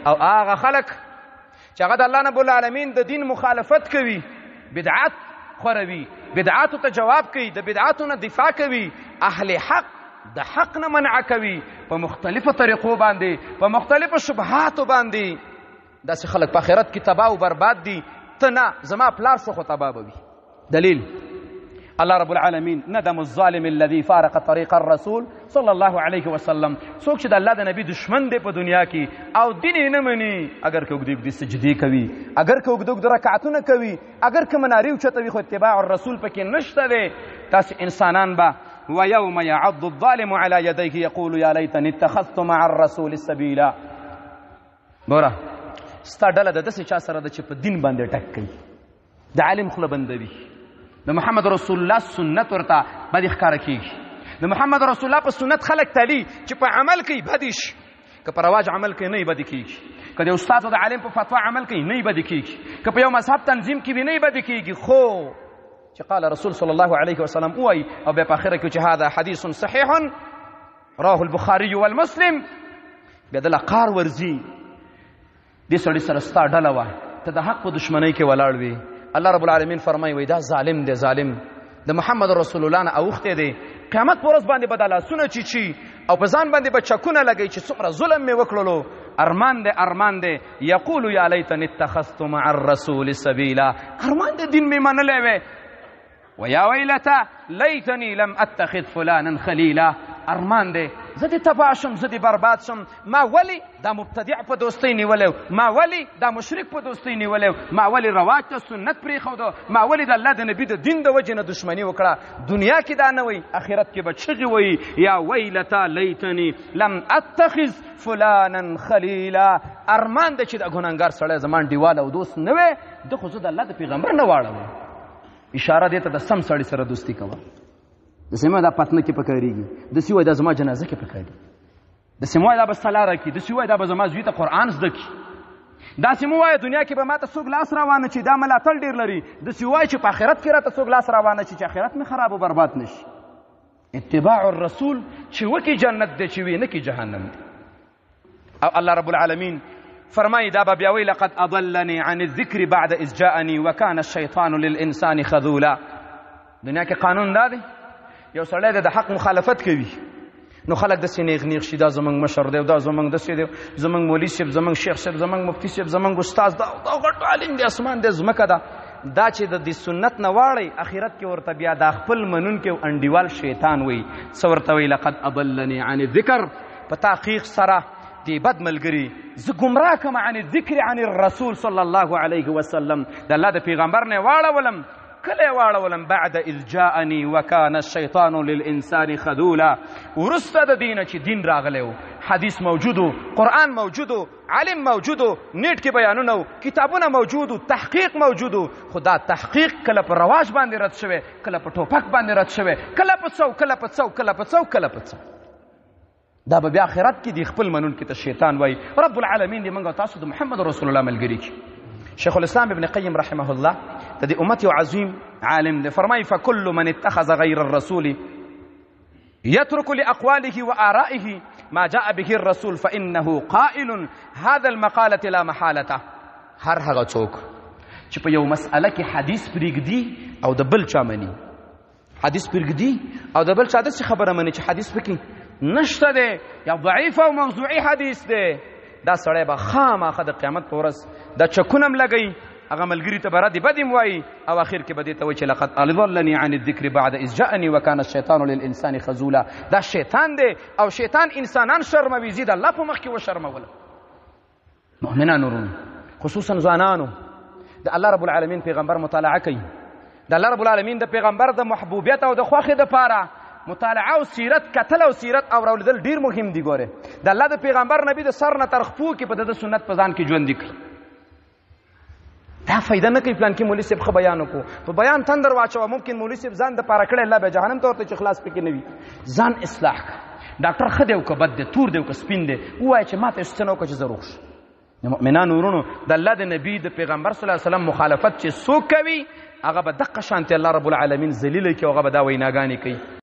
او هغه خلک چې هغه د الله رب العالمین د دین مخالفت کوي، بدعات خوروي، بدعاتو ته جواب کوي، د بدعاتو نه دفاع کوي، اهل حق د حق نه منع کوي په مختلفو طریقو باندې، په مختلفو شبهاتو باندې. داسې خلک په آخرت کې تباه او برباد دي. ته نه، زما پلار شو خو تباه به وي. دلیل الله رب العالمین ندم الظالم الذي فارق طريق الرسول صلى الله عليه وسلم. څوک چې د الله د نبی دشمن دی په دنیا کې او دین یې نه مني، اگر که اوږدې اوږدې سجدې کوي، اگر که اوږده اوږده رکعتونه کوي، اگر که منارې اوچتوي، خو اتباع الرسول پکې نشته دی. تاسې انسانان به ويوم يعض الظالم على يديه يقول يا ليتني اتخذت مع الرسول سبيلا. ګوره ستا ډله د داسې چا سره ده چې په دین باندې ټک کوي، د عالم خوله بندوي، د محمد رسول الله سنت ورته بدې ښکاره کېږي. د محمد رسول الله په سنت خلک تلي چې په عمل کوي بدې شي، که په رواج عمل کوي نه یې بدې کېږي، که د استاد او د عالم په فتوا عمل کوي نه یې بدې کېږي، که په یو مذهب تنظیم کې وي نه یې بدې کېږي. خو چې قال رسول صلی الله علیه وسلم وایي او بیا په آخره کې چې هذا حدیث صحیح رواه البخاري والمسلم، بیا دله قار ورځي. دې سړي سره ستا ډله وه، ته د حق په دشمنۍ کې ولاړ وي. الله رب العالمین فرمایي وای دا ظالم دی، ظالم د محمد رسول الله نه اوښتی دی. قیامت په ورځ باندې به دا لاسونه چیچي او په ځان باندې به چکونه لګوي چې څومره ظلم مې وکړلو. ارمان دی، ارمان دی. یقول یا لیتنی اتخذت مع الرسول سبیلا. ارمان دی دین مې منلی وی. ویا ویلته لیتنی لم اتخذ فلانا خلیلا. ارمان دی زه دې تباه شم، زه دې برباد شم. ما ولی دا مبتدع په دوستۍ نیولی، ما ولی دا مشرک په دوستۍ نیولی، ما ولی رواج ته سنت پرېښوده، ما ولی د الله د نبي د دین د وجې نه دشمني وکړه. دنیا کې دا نه وایي، آخرت کې به چغې وایي یا ویلته لیتنی لم اتخذ فلانا خلیلا. ارمان دی چې د ګنهګار سړی زما انډیوال او دوست نه وی، ده خو زه د الله د پیغمبر نه واړوم. اشاره دې ته د سم سړي سره دوستي کوه. داسې مه دا پتنه کې پکارېږي، داسې وایي دا زما جنازه کې پکاري، داسې مه وایي دا به سلاره کړي، داسې وایي دا به زما زوی ته قرآن زده کړي، داسې مه وایي دنیا کې به ما ته څوک لاس راوانه چې دا ملاتړ ډېر لري، داسې وایي چې په آخرت کې راته څوک لاس راوانه چې آخرت مې خراب و برباد نه شي. اتباع الرسول چې وکي جنت دی، چې وي نه کې جهنم دی. او الله رب العالمین فرمایي دا به بیا وایي لقد اضلني عن الذکر بعد اذ جاءني وكان الشیطان للانسان خذولا. دنیا کې قانون دا دی، یو سړی د حق مخالفت کوي نو خلک داسې نیغ نیغ شي، دا زمونږ مشر دی، دا زمونږ داسې دی، زمونږ مولوي صاحب، زمونږ شیخ صاحب، زمونږ مفتي صاحب، زمونږ استاد دا غټ عالم دی، اسمان دی، ځمکه ده. دا چې د دې سنت نه واړی آخرت کې ورته بیا دا خپل منونکی او انډیوال شیطان وایي. څه ورته وایي لقد اضلني عن الذکر، په تحقیق سره دی بد ملګري زه ګمراه کم عن الذکر عن الرسول صلی الله علیه وسلم، د الله د پیغمبر نه واړولم. کله واړولم بعد اذ جاءني وكان الشيطان للانسان خذولا. ورسته د دینه چې دین راغلی و، حدیث موجودو، قرآن موجودو، علم موجودو، نیټ کې بیانونه، کتابونه موجودو، تحقیق موجودو. خو دا تحقیق کله په رواج باندې رد شوی، کله په ټوپک باندې رد شوی، کله په څو، کله په څو، کله په څو، کله په څو. دا به بیا آخرت کې دی خپل منونکي ته شیطان وایي. رب العالمین دې موږ او تاسو د محمد رسول الله ملګري کړي. شیخ الاسلام ابن قیم رحمه الله د دې امت یو عظیم عالم دی، فرمایي فکل من اتخذ غیر الرسول يترك لأقواله وآرائه ما جاء به الرسول فإنه قائل هذا المقالة لا محالة. هر هغه څوک چې په یو مسأله کې حدیث پرېږدي او د بل چا مني، حدیث پرېږدي او د بل چا داسې خبره مني چې حدیث پکې نشته دی یا ضعیف او موضوعي حدیث دی، دا سړی به خامخا د قیامت په ورځ دا چکونه هم لګوي، هغه ملګري ته به ردې بدې هم وایي او اخر کې به دې ته وایي چې لقد اضلني عن الذکر بعد اذ جاءني وكان الشیطان للانسان خذولا. دا شیطان دی او شیطان انسانان شرموي، زی د الله په مخ کې وشرموله. مؤمنانو ورونو، خصوصا ځوانانو، د الله رب العالمین پیغمبر مطالعه کوي، د الله رب العالمین د پیغمبر د محبوبیت او د خوښۍ دپاره مطالعه او سیرت کتل او سیرت اوریدل ډیر مهم دي. ګوره د الله د پیغمبر نبی د سر نه تر خپو کې په د سنت په ځان کې ژوند وکړي. دا فایده نه کوي پلان کې مولوي صاحب خو بیان وکړو، په بیان تندر واچوه، ممکن مولوي صاحب ځان د پاره کړی، الله به جهنم ته ورته چې خلاص پکې نه وي. ځان اصلاح کړه. ډاکټر ښه دی او که بد دی، تور دی او که سپین دی، ووایه چې ما ته څه نه وکړه چې زه روغ شم. د مؤمنانو ورونو، د الله د نبي د پیغمبر صلی الله علیه وسلم مخالفت چې څوک کوي هغه به دقه شانتې الله رب العالمین ذلیله کړي او هغه به دا ویناګانې کوي.